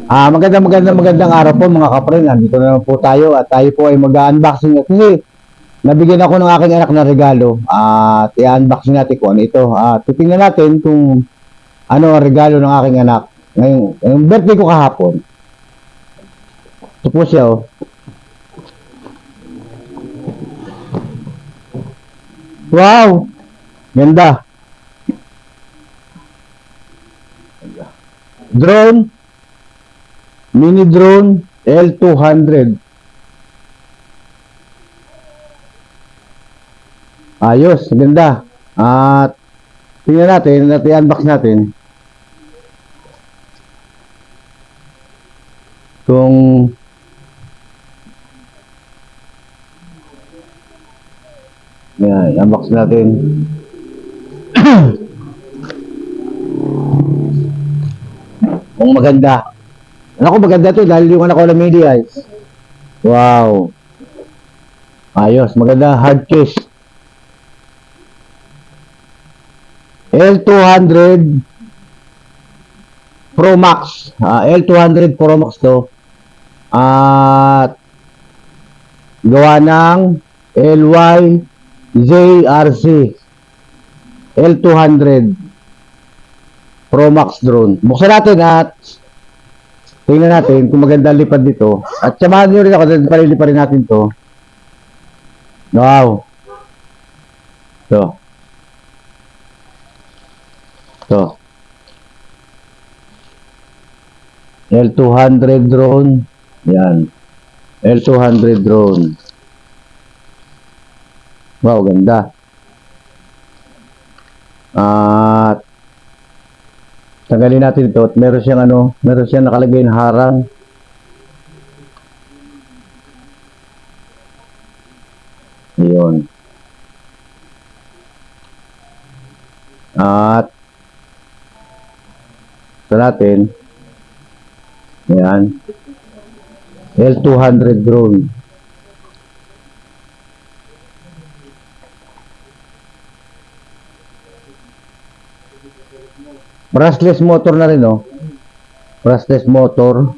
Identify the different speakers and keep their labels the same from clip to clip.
Speaker 1: Magandang araw po mga kapre. Nandito na naman po tayo at tayo po ay mag-unboxing. Kasi nabigyan ako ng aking anak na regalo at i-unboxing natin kung ano ito. Titingnan natin kung ano ang regalo ng aking anak. Ngayong birthday ko kahapon. Ito po siya oh. Wow! Ganda. Drone. Mini drone L200. Ayos, ganda. At tingnan natin at i-unbox natin kung yan, i-unbox natin. Kung maganda. Ako maganda to dahil yung anak ko na mini ay. Wow. Ayos, maganda hard case. L200 Pro Max. L200 Pro Max to. At gawa ng LYJRC L200 Pro Max drone. Buksan natin at tingnan natin kung maganda lipad dito. At samahan nyo rin ako dahil palilipa rin natin to. Wow. To. To. L200 drone. Yan. L200 drone. Wow, ganda. At tanggalin natin ito. At meron siyang meron siyang nakalagay na harang. Ayun. At ito natin. Ayan. L200 drone. Brushless motor na rin, oh. Brushless motor.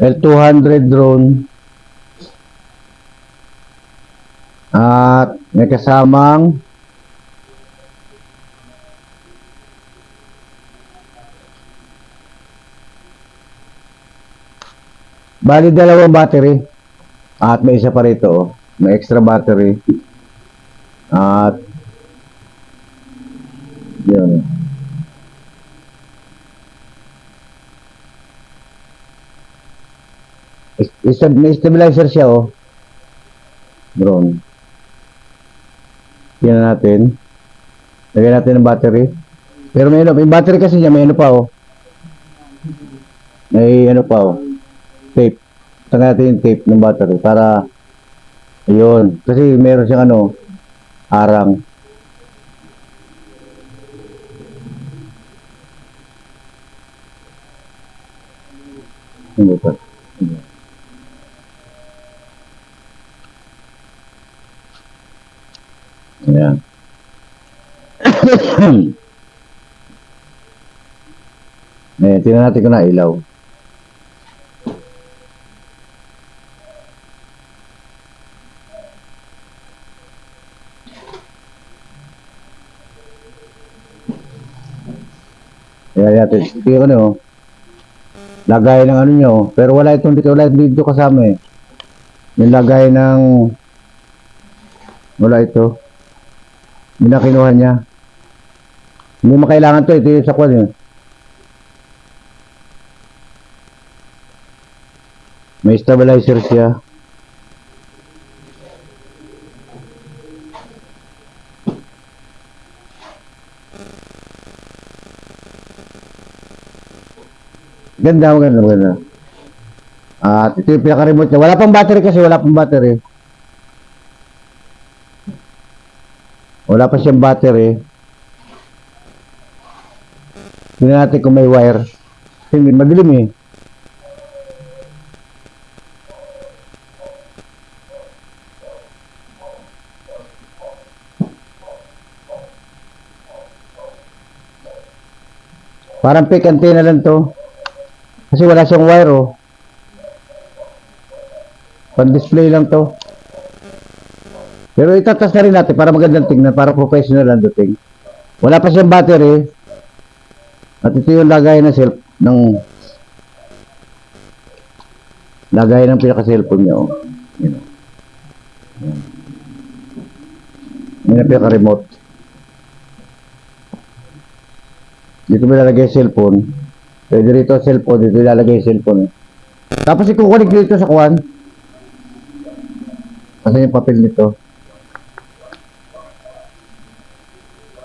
Speaker 1: L200 drone. At may kasamang bali dalawang battery. At may isa pa rito, oh. May extra battery. At yun. May stabilizer siya, oh. Drone. Tingnan natin. Lagyan natin ng battery. Pero may battery kasi niya, may pa, oh. May pa, oh. Tape. Tanggalin natin yung tape ng battery para ayun. Kasi meron siyang harang. Hindi pa. Ayan. Tingnan natin kung nailaw. Ayan natin. Tingnan ko lagay ng nyo. Pero wala itong dito kasama eh. Yung lagay ng wala ito. Hindi na kinuha niya. Hindi makailangan to. Ito yung sa kwan yun. May stabilizer siya. Maganda. At ito yung pinaka-remote niya. Wala pang battery kasi. Wala pa siyang battery. Tingnan natin kung may wire. Hindi, madilim eh. Parang fake antenna lang to. Kasi wala siyang wire, oh. Pan-display lang to. Pero itatas na rin natin para magandang tingnan, para professional ang dating. Wala pa siyang battery. At ito yung lagay ng lagay ng pinaka-cellphone niya, oh. Yan. Yan ang pinaka-remote. Dito mo ilalagay yung cellphone. Pwede rito ang cellphone, dito ilalagay yung cellphone. Tapos ikukunik dito sa kuwan. Kasi yung papel nito.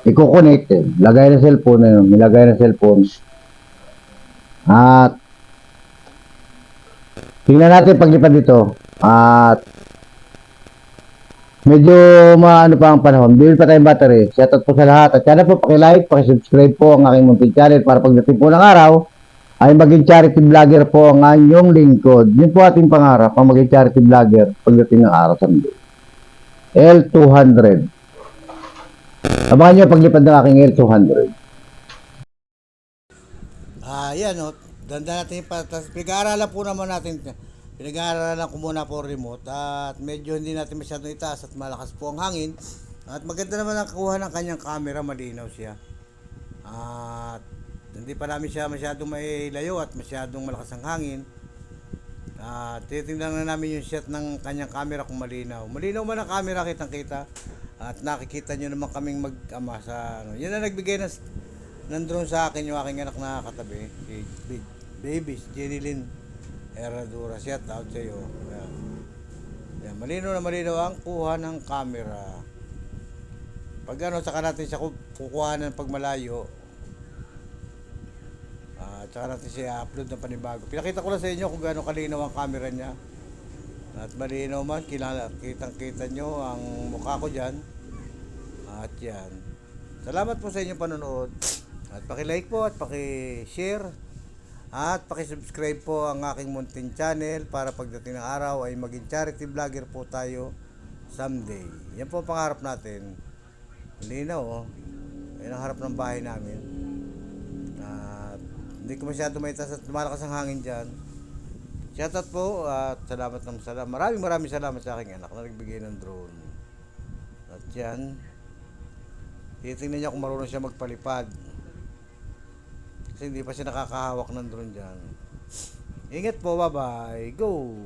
Speaker 1: Iko-connect, lagay ng cellphone, nilagay ng cellphone. At tingnan natin paglipad dito. At medyo maano pa ang panahon. Bili pa tayong battery. Shoutout po sa lahat. At sana po paki-like, paki-subscribe po ang aking munting channel para pagdating po ng araw ay maging charity vlogger po ang inyong lingkod. Yun po ating pangarap, ang maging charity vlogger pagdating ng araw someday. L200. Abangan nyo paglipad ng aking L200.
Speaker 2: Yan o. Ganda natin yung patas. Pinag-aaralan po naman natin. Pinag-aaralan ko muna po remote. At medyo hindi natin masyadong itaas at malakas po ang hangin. At maganda naman ang kuha ng kanyang camera. Malinaw siya. At hindi pa namin siya masyadong mailayo at masyadong malakas ang hangin. At titingnan na namin yung shot ng kanyang camera kung malinaw. Malinaw man ang camera, kitang-kita. At nakikita nyo naman kaming mag-ama sa ano. Yan na nagbigay ng drone sa akin, yung aking anak na katabi. Si Big Baby, si Jenilyn Herradura. Shout out sa iyo. Yan, malinaw na malinaw ang kuha ng camera. Pag ano, saka natin siya kukuha ng pagmalayo. Tsaka natin siya upload ng panibago. Pinakita ko lang sa inyo kung gaano kalinaw ang camera niya. At malinaw man, kitang-kita nyo ang mukha ko dyan. At yan. Salamat po sa inyong panonood. At paki-like po at paki-share. At paki-subscribe po ang aking munting channel para pagdating ng araw ay maging charity vlogger po tayo someday. Yan po ang pangarap natin. Malinaw, oh. Yan ang harap ng bahay namin. Hindi ko masyado maitas at malakas ang hangin dyan. Shoutout po at salamat ng salamat. Maraming salamat sa aking anak na nagbigay ng drone. At yan. Titingnan niya kung marunong siya magpalipad. Kasi hindi pa siya nakakahawak ng drone dyan. Ingat po, bye-bye. Go!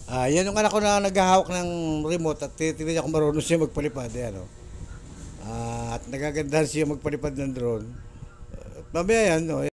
Speaker 2: Yan yung anak ko na naghahawak ng remote at titignan niya kung marunong siya magpalipad. Yan, oh. At nagagandahan siya magpalipad ng drone. Mamaya yan, no?